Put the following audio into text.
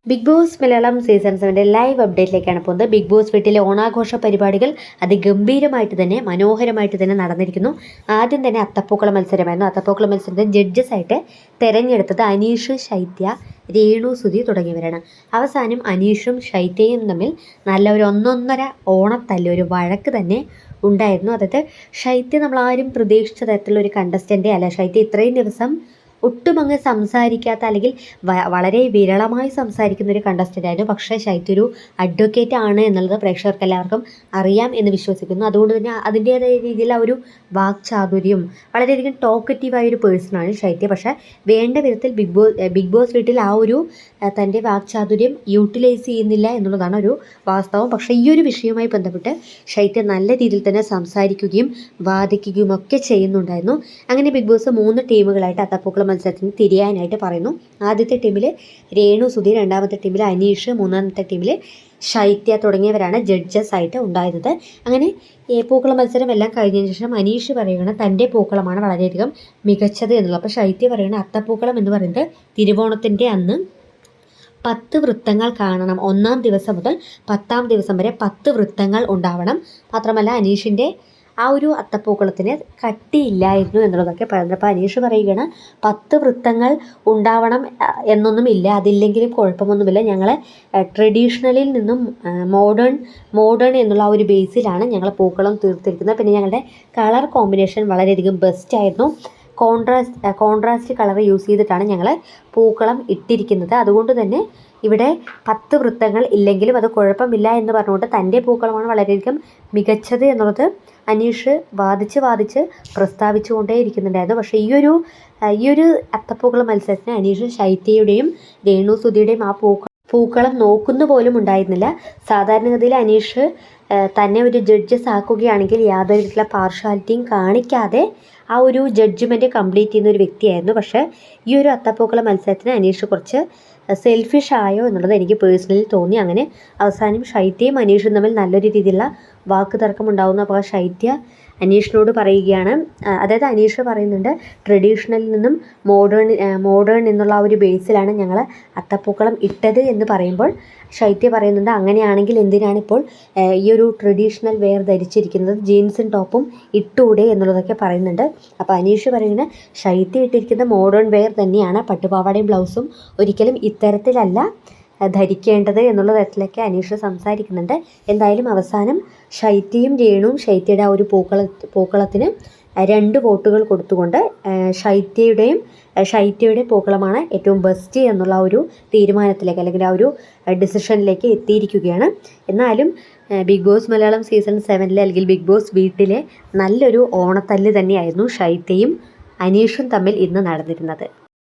Big Boss Malayalam season 7 live അപ്ഡേറ്റിലേക്കാണ് പോകുന്നത്. Bigg boss വീട്ടിലെ ഓണാഘോഷ പരിപാടികൾ അതിഗംഭീരമായിട്ട് തന്നെ മനോഹരമായിട്ട് തന്നെ നടന്നിരിക്കുന്നു. ആദ്യം തന്നെ അത്തപ്പൂക്കള മത്സരമായിരുന്നു. അത്തപ്പൂക്കള മത്സരത്തിൽ ജഡ്ജസ് ആയിട്ട് തിരഞ്ഞെടുത്തത് അനീഷ്, ശൈത്യ, രേണു സുധി തുടങ്ങിയവരാണ്. അവസാനം അനീഷും ശൈത്യയും തമ്മിൽ നല്ല ഒരു ഒന്നൊന്നര ഓണത്തല്ല്, ഒരു വഴക്ക് തന്നെ ഉണ്ടായിരുന്നു. അതായത് ശൈത്യ നമ്മളാരും പ്രതീക്ഷിച്ച തരത്തിലുള്ള ഒരു കണ്ടസ്റ്റൻ്റേ അല്ല. ശൈത്യ ഇത്രയും ദിവസം ഒട്ടും അങ്ങ് സംസാരിക്കാത്ത, അല്ലെങ്കിൽ വളരെ വിരളമായി സംസാരിക്കുന്ന ഒരു കണ്ടസ്റ്റൻ്റ് ആയിരുന്നു. പക്ഷേ ശൈത്യ ഒരു അഡ്വക്കേറ്റ് ആണ് എന്നുള്ളത് പ്രേക്ഷകർക്ക് എല്ലാവർക്കും അറിയാം എന്ന് വിശ്വസിക്കുന്നു. അതുകൊണ്ട് തന്നെ അതിൻ്റേതായ രീതിയിൽ ആ ഒരു വാക്ചാതുര്യം, വളരെയധികം ടോക്കറ്റീവായ ഒരു പേഴ്സണാണ് ശൈത്യ. പക്ഷേ വേണ്ട വിധത്തിൽ ബിഗ് ബോസ് വീട്ടിൽ ആ ഒരു തൻ്റെ വാക്ചാതുര്യം യൂട്ടിലൈസ് ചെയ്യുന്നില്ല എന്നുള്ളതാണ് ഒരു വാസ്തവം. പക്ഷേ ഈ ഒരു വിഷയവുമായി ബന്ധപ്പെട്ട് ശൈത്യ നല്ല രീതിയിൽ തന്നെ സംസാരിക്കുകയും വാദിക്കുകയും ഒക്കെ ചെയ്യുന്നുണ്ടായിരുന്നു. അങ്ങനെ ബിഗ് ബോസ് 3 ടീമുകളായിട്ട് അത്തപ്പൂക്കള മത്സരത്തിന് തിരിയാനായിട്ട് പറയുന്നു. ആദ്യത്തെ ടീമിൽ രേണു സുധി, രണ്ടാമത്തെ ടീമിൽ അനീഷ്, മൂന്നാമത്തെ ടീമിൽ ശൈത്യ തുടങ്ങിയവരാണ് ജഡ്ജസ് ആയിട്ട് ഉണ്ടായിരുന്നത്. അങ്ങനെ പൂക്കള മത്സരം എല്ലാം കഴിഞ്ഞതിന് ശേഷം അനീഷ് പറയുകയാണ് തൻ്റെ പൂക്കളമാണ് വളരെയധികം മികച്ചത് എന്നുള്ളത്. അപ്പോൾ ശൈത്യ പറയുകയാണ് അത്തപ്പൂക്കളം എന്ന് പറയുന്നത് തിരുവോണത്തിൻ്റെ അന്ന് 10 വൃത്തങ്ങൾ കാണണം. 1-ാം ദിവസം മുതൽ 10-ാം ദിവസം വരെ 10 വൃത്തങ്ങൾ ഉണ്ടാവണം. മാത്രമല്ല അനീഷിൻ്റെ ആ ഒരു അത്തപ്പൂക്കളത്തിന് കട്ടിയില്ലായിരുന്നു എന്നുള്ളതൊക്കെ പറയുന്നത്. അപ്പോൾ അനീഷ് പറയുകയാണ് 10 വൃത്തങ്ങൾ ഉണ്ടാവണം എന്നൊന്നുമില്ല, അതില്ലെങ്കിലും കുഴപ്പമൊന്നുമില്ല. ഞങ്ങൾ ട്രഡീഷണലിൽ നിന്നും മോഡേൺ എന്നുള്ള ആ ഒരു ബേസിലാണ് ഞങ്ങൾ പൂക്കളം തീർത്തിരിക്കുന്നത്. പിന്നെ ഞങ്ങളുടെ കളർ കോമ്പിനേഷൻ വളരെയധികം ബെസ്റ്റായിരുന്നു. കോൺട്രാസ്റ്റ് കളർ യൂസ് ചെയ്തിട്ടാണ് ഞങ്ങൾ പൂക്കളം ഇട്ടിരിക്കുന്നത്. അതുകൊണ്ട് തന്നെ ഇവിടെ 10 വൃത്തങ്ങൾ ഇല്ലെങ്കിലും അത് കുഴപ്പമില്ല എന്ന് പറഞ്ഞുകൊണ്ട് തൻ്റെ പൂക്കളമാണ് വളരെയധികം മികച്ചത് എന്നുള്ളത് അനീഷ് വാദിച്ച് പ്രസ്താവിച്ചുകൊണ്ടേ ഇരിക്കുന്നുണ്ടായിരുന്നു. പക്ഷേ ഈ ഒരു അത്തപ്പൂക്കള മത്സരത്തിന് അനീഷ് ശൈത്യയുടെയും രേണു സുധിയുടെയും ആ പൂക്കളം നോക്കുന്ന പോലും ഉണ്ടായിരുന്നില്ല. സാധാരണഗതിയിൽ അനീഷ് തന്നെ ഒരു ജഡ്ജസ് ആക്കുകയാണെങ്കിൽ യാതൊരു വിധത്തിലുള്ള പാർഷ്യാലിറ്റിയും കാണിക്കാതെ ആ ഒരു ജഡ്ജ്മെൻറ്റ് കംപ്ലീറ്റ് ചെയ്യുന്ന ഒരു വ്യക്തിയായിരുന്നു. പക്ഷേ ഈ ഒരു അത്തപ്പൂക്കള മത്സരത്തിന് അനീഷ് കുറച്ച് സെൽഫിഷ് ആയോ എന്നുള്ളത് എനിക്ക് പേഴ്സണലി തോന്നി. അങ്ങനെ അവസാനം ശൈത്യയും അനീഷും തമ്മിൽ നല്ലൊരു രീതിയിലുള്ള വാക്ക് തർക്കം ഉണ്ടാകുന്നു. അപ്പോൾ ശൈത്യ അനീഷിനോട് പറയുകയാണ്, അതായത് അനീഷ് പറയുന്നുണ്ട് ട്രഡീഷണലിൽ നിന്നും മോഡേൺ എന്നുള്ള ആ ഒരു ബേസിലാണ് ഞങ്ങൾ അത്തപ്പൂക്കളം ഇട്ടത് എന്ന് പറയുമ്പോൾ ശൈത്യ പറയുന്നുണ്ട് അങ്ങനെയാണെങ്കിൽ എന്തിനാണ് ഇപ്പോൾ ഈ ഒരു ട്രഡീഷണൽ വെയർ ധരിച്ചിരിക്കുന്നത്, ജീൻസും ടോപ്പും ഇട്ടൂടെ എന്നുള്ളതൊക്കെ പറയുന്നുണ്ട്. അപ്പോൾ അനീഷ് പറയുന്നത് ശൈത്യ ഇട്ടിരിക്കുന്ന മോഡേൺ വെയർ തന്നെയാണ്, പട്ടുപാവാടയും ബ്ലൗസും ഒരിക്കലും ഇത്തരത്തിലല്ല ധരിക്കേണ്ടത് എന്നുള്ള തരത്തിലൊക്കെ അനീഷ് സംസാരിക്കുന്നുണ്ട്. എന്തായാലും അവസാനം ശൈത്യയും രേണുവും ശൈത്യയുടെ ആ ഒരു പൂക്കളത്തിന് 2 വോട്ടുകൾ കൊടുത്തുകൊണ്ട് ശൈത്യയുടെ പൂക്കളമാണ് ഏറ്റവും ബെസ്റ്റ് എന്നുള്ള ഒരു തീരുമാനത്തിലേക്ക്, അല്ലെങ്കിൽ ആ ഒരു ഡിസിഷനിലേക്ക് എത്തിയിരിക്കുകയാണ്. എന്നാലും ബിഗ് ബോസ് മലയാളം സീസൺ 7 അല്ലെങ്കിൽ ബിഗ് ബോസ് വീട്ടിലെ നല്ലൊരു ഓണത്തല്ല് തന്നെയായിരുന്നു ശൈത്യയും അനീഷും തമ്മിൽ ഇന്ന് നടന്നിരുന്നത്.